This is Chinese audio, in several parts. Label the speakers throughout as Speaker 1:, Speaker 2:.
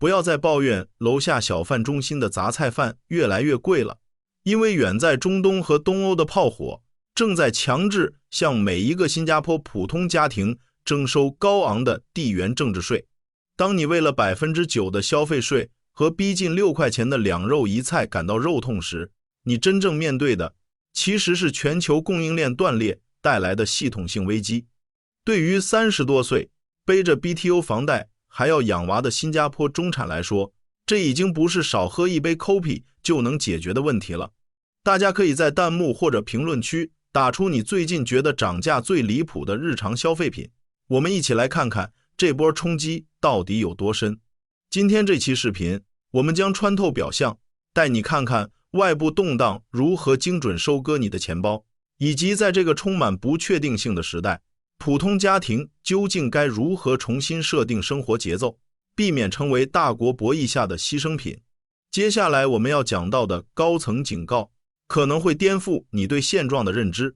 Speaker 1: 不要再抱怨楼下小贩中心的杂菜饭越来越贵了，因为远在中东和东欧的炮火正在强制向每一个新加坡普通家庭征收高昂的地缘政治税。当你为了 9% 的消费税和逼近6块钱的2肉1菜感到肉痛时，你真正面对的其实是全球供应链断裂带来的系统性危机。对于30多岁背着 BTO 房贷还要养娃的新加坡中产来说，这已经不是少喝一杯 Kopi 就能解决的问题了。大家可以在弹幕或者评论区打出你最近觉得涨价最离谱的日常消费品，我们一起来看看这波冲击到底有多深。今天这期视频，我们将穿透表象，带你看看外部动荡如何精准收割你的钱包，以及在这个充满不确定性的时代，普通家庭究竟该如何重新设定生活节奏，避免成为大国博弈下的牺牲品。接下来我们要讲到的高层警告，可能会颠覆你对现状的认知。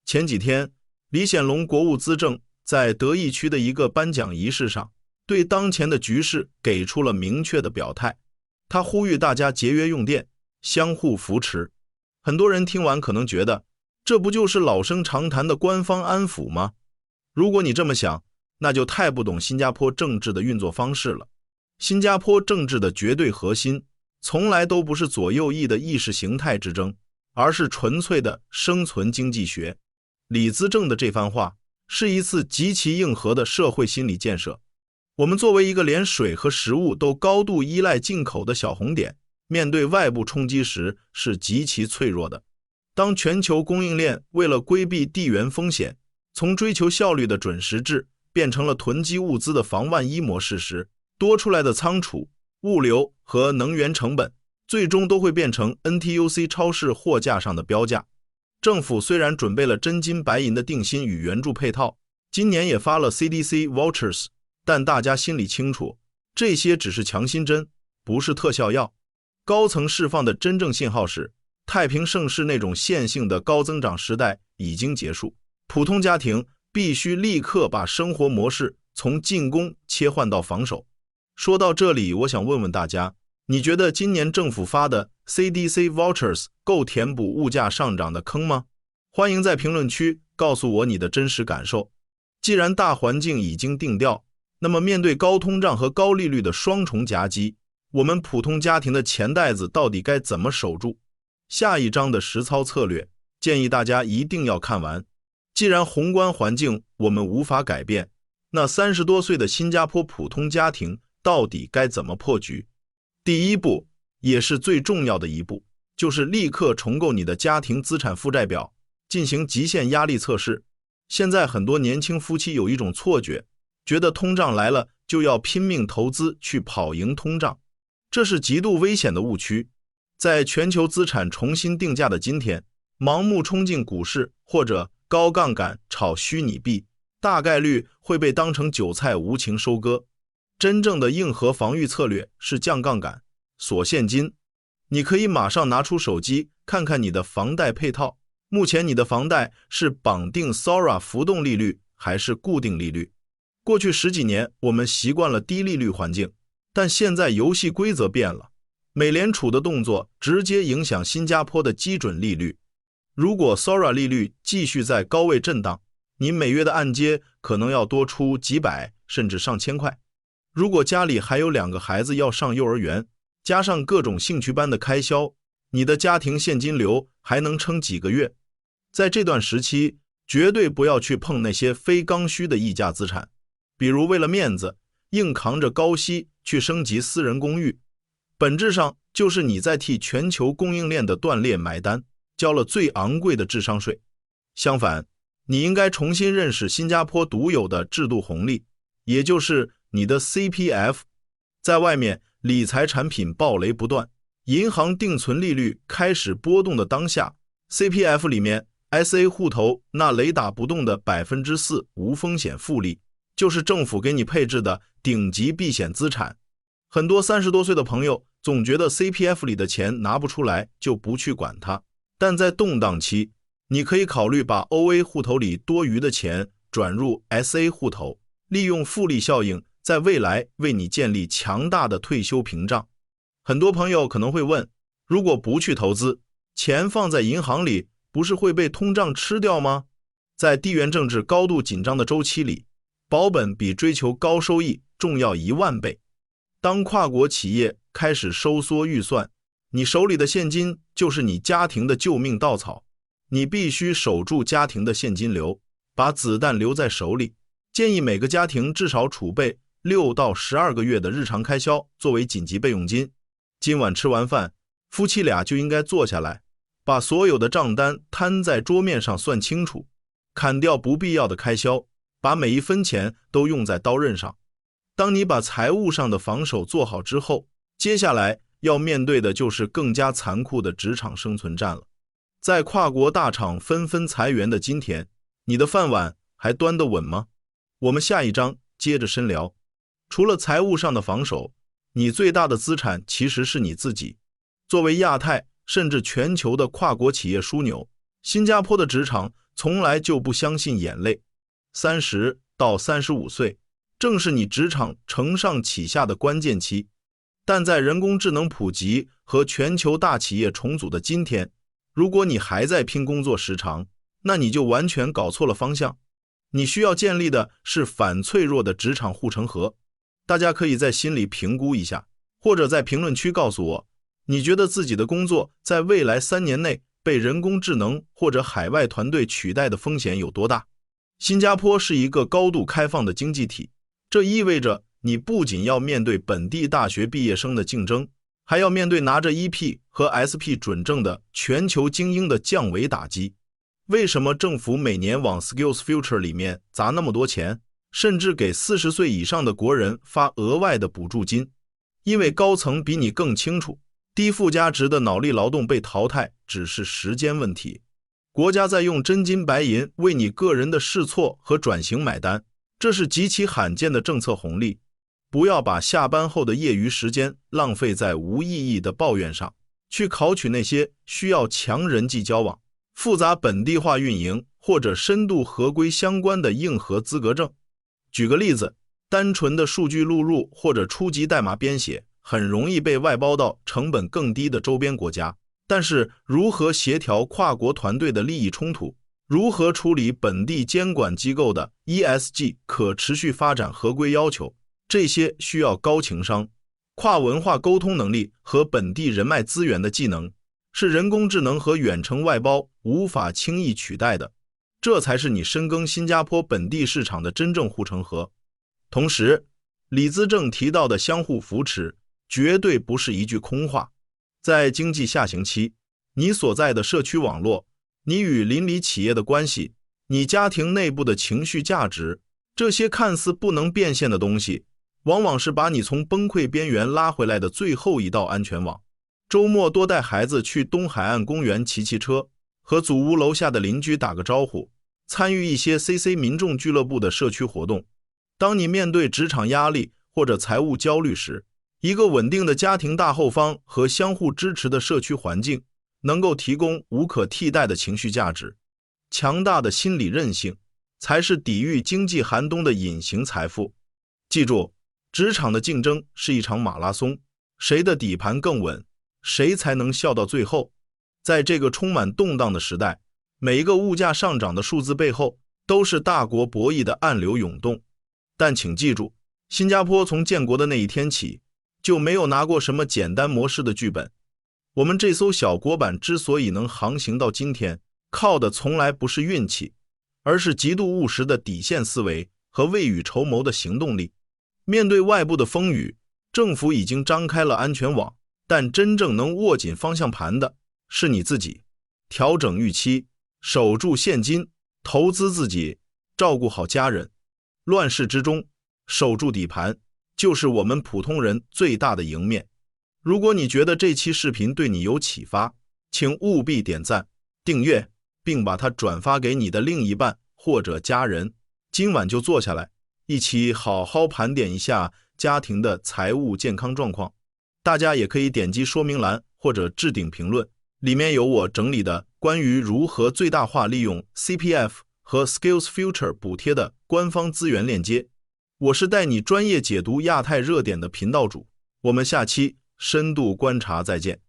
Speaker 1: 前几天，李显龙国务资政在德意区的一个颁奖仪式上，对当前的局势给出了明确的表态。他呼吁大家节约用电，相互扶持。很多人听完可能觉得，这不就是老生常谈的官方安抚吗？如果你这么想，那就太不懂新加坡政治的运作方式了。新加坡政治的绝对核心，从来都不是左右翼的意识形态之争，而是纯粹的生存经济学。李资政的这番话，是一次极其硬核的社会心理建设。我们作为一个连水和食物都高度依赖进口的小红点，面对外部冲击时是极其脆弱的。当全球供应链为了规避地缘风险，从追求效率的准时制变成了囤积物资的防万一模式时，多出来的仓储、物流和能源成本最终都会变成 NTUC 超市货架上的标价。政府虽然准备了真金白银的定薪与援助配套，今年也发了 CDC vouchers， 但大家心里清楚，这些只是强心针，不是特效药。高层释放的真正信号是，太平盛世那种线性的高增长时代已经结束，普通家庭必须立刻把生活模式从进攻切换到防守。说到这里，我想问问大家，你觉得今年政府发的 CDC vouchers 够填补物价上涨的坑吗？欢迎在评论区告诉我你的真实感受。既然大环境已经定调，那么面对高通胀和高利率的双重夹击，我们普通家庭的钱袋子到底该怎么守住？下一章的实操策略，建议大家一定要看完。既然宏观环境我们无法改变，那30多岁的新加坡普通家庭到底该怎么破局？第一步，也是最重要的一步，就是立刻重构你的家庭资产负债表，进行极限压力测试。现在很多年轻夫妻有一种错觉，觉得通胀来了就要拼命投资去跑赢通胀，这是极度危险的误区。在全球资产重新定价的今天，盲目冲进股市或者高杠杆炒虚拟币，大概率会被当成韭菜无情收割。真正的硬核防御策略是降杠杆、锁现金。你可以马上拿出手机看看你的房贷配套，目前你的房贷是绑定 SORA 浮动利率还是固定利率？过去10几年我们习惯了低利率环境，但现在游戏规则变了，美联储的动作直接影响新加坡的基准利率。如果 SORA 利率继续在高位震荡，你每月的按揭可能要多出几百甚至上千块。如果家里还有2个孩子要上幼儿园，加上各种兴趣班的开销，你的家庭现金流还能撑几个月？在这段时期，绝对不要去碰那些非刚需的溢价资产，比如为了面子，硬扛着高息去升级私人公寓，本质上就是你在替全球供应链的断裂买单，交了最昂贵的智商税。相反，你应该重新认识新加坡独有的制度红利，也就是你的 CPF。 在外面理财产品暴雷不断，银行定存利率开始波动的当下， CPF 里面 SA 户头那雷打不动的 4% 无风险复利，就是政府给你配置的顶级避险资产。很多30多岁的朋友总觉得 CPF 里的钱拿不出来就不去管它，但在动荡期，你可以考虑把 OA 户头里多余的钱转入 SA 户头，利用复利效应在未来为你建立强大的退休屏障。很多朋友可能会问，如果不去投资，钱放在银行里，不是会被通胀吃掉吗？在地缘政治高度紧张的周期里，保本比追求高收益重要10000倍。当跨国企业开始收缩预算，你手里的现金就是你家庭的救命稻草，你必须守住家庭的现金流，把子弹留在手里。建议每个家庭至少储备6到12个月的日常开销作为紧急备用金。今晚吃完饭，夫妻俩就应该坐下来，把所有的账单摊在桌面上算清楚，砍掉不必要的开销，把每一分钱都用在刀刃上。当你把财务上的防守做好之后，接下来要面对的就是更加残酷的职场生存战了。在跨国大厂纷纷裁员的今天，你的饭碗还端得稳吗？我们下一章接着深聊。除了财务上的防守，你最大的资产其实是你自己。作为亚太甚至全球的跨国企业枢纽，新加坡的职场从来就不相信眼泪。30到35岁正是你职场承上启下的关键期，但在人工智能普及和全球大企业重组的今天，如果你还在拼工作时长，那你就完全搞错了方向。你需要建立的是反脆弱的职场护城河。大家可以在心里评估一下，或者在评论区告诉我，你觉得自己的工作在未来3年内被人工智能或者海外团队取代的风险有多大？新加坡是一个高度开放的经济体，这意味着你不仅要面对本地大学毕业生的竞争，还要面对拿着 EP 和 SP 准证的全球精英的降维打击。为什么政府每年往 Skills Future 里面砸那么多钱，甚至给40岁以上的国人发额外的补助金？因为高层比你更清楚，低附加值的脑力劳动被淘汰只是时间问题。国家在用真金白银为你个人的试错和转型买单，这是极其罕见的政策红利。不要把下班后的业余时间浪费在无意义的抱怨上，去考取那些需要强人际交往、复杂本地化运营或者深度合规相关的硬核资格证。举个例子，单纯的数据录入或者初级代码编写很容易被外包到成本更低的周边国家，但是如何协调跨国团队的利益冲突，如何处理本地监管机构的 ESG 可持续发展合规要求，这些需要高情商、跨文化沟通能力和本地人脉资源的技能，是人工智能和远程外包无法轻易取代的。这才是你深耕新加坡本地市场的真正护城河。同时，李资正提到的相互扶持绝对不是一句空话。在经济下行期，你所在的社区网络，你与邻里企业的关系，你家庭内部的情绪价值，这些看似不能变现的东西，往往是把你从崩溃边缘拉回来的最后一道安全网。周末多带孩子去东海岸公园骑骑车，和祖屋楼下的邻居打个招呼，参与一些 CC 民众俱乐部的社区活动。当你面对职场压力或者财务焦虑时，一个稳定的家庭大后方和相互支持的社区环境，能够提供无可替代的情绪价值。强大的心理韧性，才是抵御经济寒冬的隐形财富。记住，职场的竞争是一场马拉松，谁的底盘更稳，谁才能笑到最后。在这个充满动荡的时代，每一个物价上涨的数字背后，都是大国博弈的暗流涌动。但请记住，新加坡从建国的那一天起，就没有拿过什么简单模式的剧本。我们这艘小国板之所以能航行到今天，靠的从来不是运气，而是极度务实的底线思维和未雨绸缪的行动力。面对外部的风雨，政府已经张开了安全网，但真正能握紧方向盘的是你自己。调整预期，守住现金，投资自己，照顾好家人。乱世之中，守住底盘，就是我们普通人最大的赢面。如果你觉得这期视频对你有启发，请务必点赞、订阅，并把它转发给你的另一半或者家人。今晚就坐下来，一起好好盘点一下家庭的财务健康状况。大家也可以点击说明栏或者置顶评论，里面有我整理的关于如何最大化利用 CPF 和 Skills Future 补贴的官方资源链接。我是带你专业解读亚太热点的频道主。我们下期深度观察再见。